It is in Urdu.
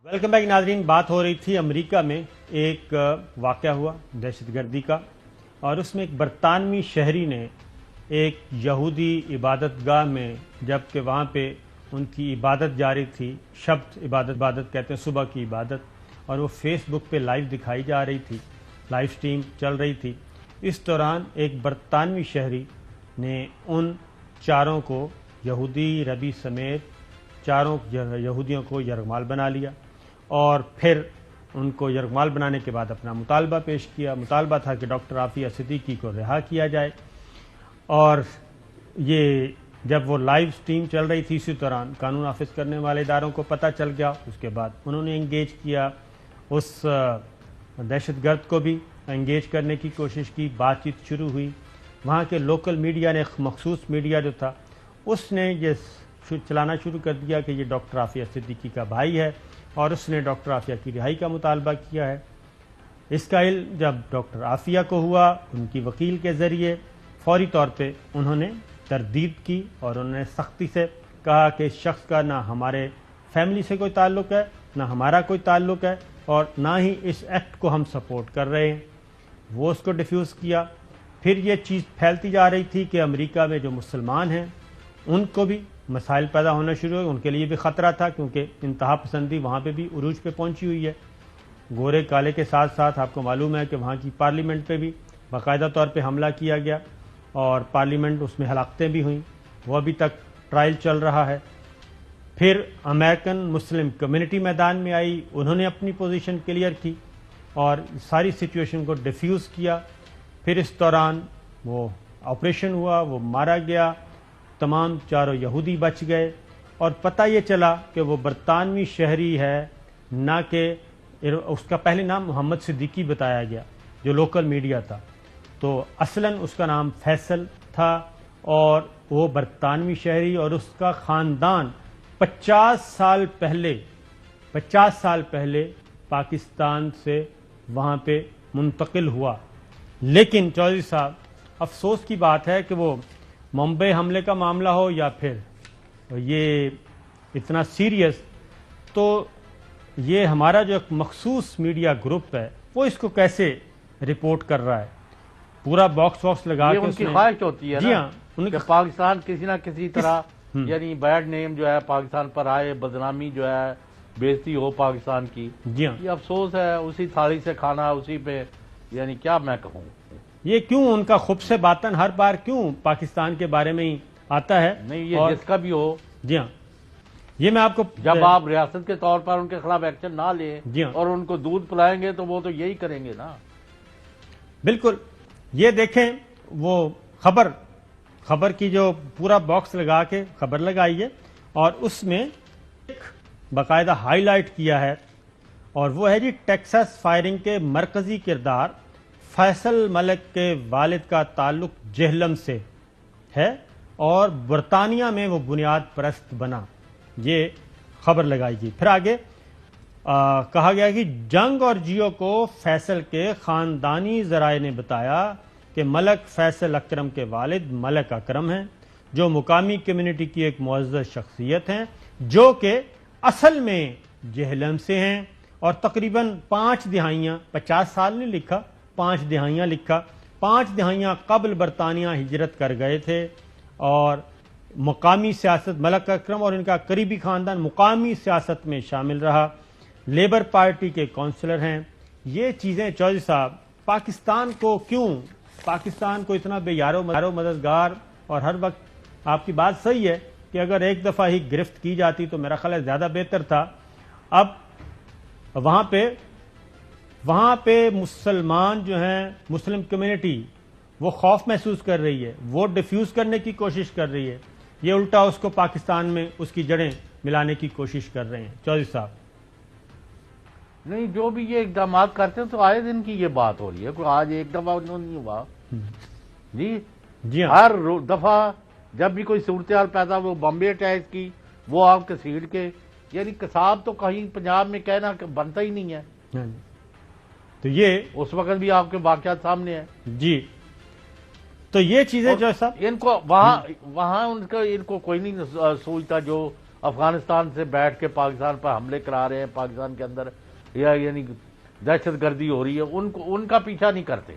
ویلکم بیک ناظرین. بات ہو رہی تھی امریکہ میں ایک واقعہ ہوا دہشت گردی کا، اور اس میں ایک برطانوی شہری نے ایک یہودی عبادت گاہ میں، جبکہ وہاں پہ ان کی عبادت جاری تھی، شبت عبادت کہتے ہیں صبح کی عبادت، اور وہ فیس بک پہ لائیو دکھائی جا رہی تھی، لائیو سٹریم چل رہی تھی. اس دوران ایک برطانوی شہری نے ان چاروں کو، یہودی ربی سمیت چاروں یہودیوں کو یرغمال بنا لیا، اور پھر ان کو یرغمال بنانے کے بعد اپنا مطالبہ پیش کیا. مطالبہ تھا کہ ڈاکٹر عافیہ صدیقی کو رہا کیا جائے. اور یہ جب وہ لائیو سٹریم چل رہی تھی، اسی دوران قانون نافذ کرنے والے اداروں کو پتہ چل گیا. اس کے بعد انہوں نے انگیج کیا، اس دہشت گرد کو بھی انگیج کرنے کی کوشش کی. بات چیت شروع ہوئی. وہاں کے لوکل میڈیا نے، مخصوص میڈیا جو تھا، اس نے یہ چلانا شروع کر دیا کہ یہ ڈاکٹر عافیہ صدیقی کا بھائی ہے، اور اس نے ڈاکٹر عافیہ کی رہائی کا مطالبہ کیا ہے. اس کا علم جب ڈاکٹر عافیہ کو ہوا، ان کی وکیل کے ذریعے فوری طور پہ انہوں نے تردید کی، اور انہوں نے سختی سے کہا کہ اس شخص کا نہ ہمارے فیملی سے کوئی تعلق ہے، نہ ہمارا کوئی تعلق ہے، اور نہ ہی اس ایکٹ کو ہم سپورٹ کر رہے ہیں. وہ اس کو ڈیفیوز کیا. پھر یہ چیز پھیلتی جا رہی تھی کہ امریکہ میں جو مسلمان ہیں ان کو بھی مسائل پیدا ہونا شروع ہوئے. ان کے لیے بھی خطرہ تھا، کیونکہ انتہا پسندی وہاں پہ بھی عروج پہ پہنچی ہوئی ہے. گورے کالے کے ساتھ ساتھ آپ کو معلوم ہے کہ وہاں کی پارلیمنٹ پہ بھی باقاعدہ طور پہ حملہ کیا گیا، اور پارلیمنٹ اس میں ہلاکتیں بھی ہوئیں. وہ ابھی تک ٹرائل چل رہا ہے. پھر امریکن مسلم کمیونٹی میدان میں آئی. انہوں نے اپنی پوزیشن کلیئر کی اور ساری سچویشن کو ڈیفیوز کیا. پھر اس دوران وہ آپریشن ہوا، وہ مارا گیا. تمام چاروں یہودی بچ گئے، اور پتہ یہ چلا کہ وہ برطانوی شہری ہے، نہ کہ اس کا پہلے نام محمد صدیقی بتایا گیا جو لوکل میڈیا تھا. تو اصلاً اس کا نام فیصل تھا، اور وہ برطانوی شہری، اور اس کا خاندان 50 سال پہلے پاکستان سے وہاں پہ منتقل ہوا. لیکن چودھری صاحب، افسوس کی بات ہے کہ وہ ممبئی حملے کا معاملہ ہو یا پھر یہ اتنا سیریس، تو یہ ہمارا جو ایک مخصوص میڈیا گروپ ہے وہ اس کو کیسے رپورٹ کر رہا ہے؟ پورا باکس لگا کے ان کی خواہش ہوتی ہے. جی ہاں، کہ پاکستان کسی نہ کسی طرح یعنی بیڈ نیم جو ہے پاکستان پر آئے، بدنامی جو ہے، بےزتی ہو پاکستان کی. جی ہاں، یہ افسوس ہے. اسی تھالی سے کھانا، اسی پہ، یعنی کیا میں کہوں. یہ کیوں ان کا خب سے باطن ہر بار کیوں پاکستان کے بارے میں ہی آتا ہے؟ نہیں، یہ جس کا بھی ہو. جی ہاں، یہ میں آپ کو، جب آپ ریاست کے طور پر ان کے خلاف ایکشن نہ لیں جی ہاں، اور ان کو دودھ پلائیں گے تو وہ تو یہی کریں گے نا. بالکل. یہ دیکھیں، وہ خبر کی جو پورا باکس لگا کے خبر لگائی ہے، اور اس میں ایک باقاعدہ ہائی لائٹ کیا ہے، اور وہ ہے جی ٹیکساس فائرنگ کے مرکزی کردار فیصل ملک کے والد کا تعلق جہلم سے ہے، اور برطانیہ میں وہ بنیاد پرست بنا. یہ خبر لگائی گئی. پھر آگے کہا گیا کہ جنگ اور جیو کو فیصل کے خاندانی ذرائع نے بتایا کہ ملک فیصل اکرم کے والد ملک اکرم ہیں، جو مقامی کمیونٹی کی ایک معزز شخصیت ہیں، جو کہ اصل میں جہلم سے ہیں، اور تقریباً 5 دہائیاں، 50 سال نہیں لکھا، 5 دہائیاں لکھا، 5 دہائیاں قبل برطانیہ ہجرت کر گئے تھے. اور مقامی سیاست، ملک اکرم اور ان کا قریبی خاندان مقامی سیاست میں شامل رہا، لیبر پارٹی کے کونسلر ہیں. یہ چیزیں چودھری صاحب پاکستان کو اتنا بے یارو مددگار، اور ہر وقت آپ کی بات صحیح ہے کہ اگر ایک دفعہ ہی گرفت کی جاتی تو میرا خیال ہے زیادہ بہتر تھا. اب وہاں پہ مسلمان جو ہیں، مسلم کمیونٹی، وہ خوف محسوس کر رہی ہے، وہ ڈیفیوز کرنے کی کوشش کر رہی ہے. یہ الٹا اس کو پاکستان میں اس کی جڑیں ملانے کی کوشش کر رہے ہیں. چودھری صاحب، نہیں، جو بھی یہ اقدامات کرتے ہیں تو آئے دن کی یہ بات ہو رہی ہے، کوئی آج ایک دفعہ نہیں ہوا. جی ہاں، ہر دفعہ جب بھی کوئی صورتحال پیدا، وہ بمبے اٹیک کی، وہ آپ کسیڑ کے، یعنی قصاب تو کہیں پنجاب میں کہنا بنتا ہی نہیں ہے. تو یہ اس وقت بھی آپ کے واقعات سامنے ہیں. جی، تو یہ چیزیں جو صاحب ان کو وہاں ان کو کوئی نہیں سوچتا جو افغانستان سے بیٹھ کے پاکستان پر حملے کرا رہے ہیں پاکستان کے اندر، یا یعنی دہشت گردی ہو رہی ہے، ان کا پیچھا نہیں کرتے۔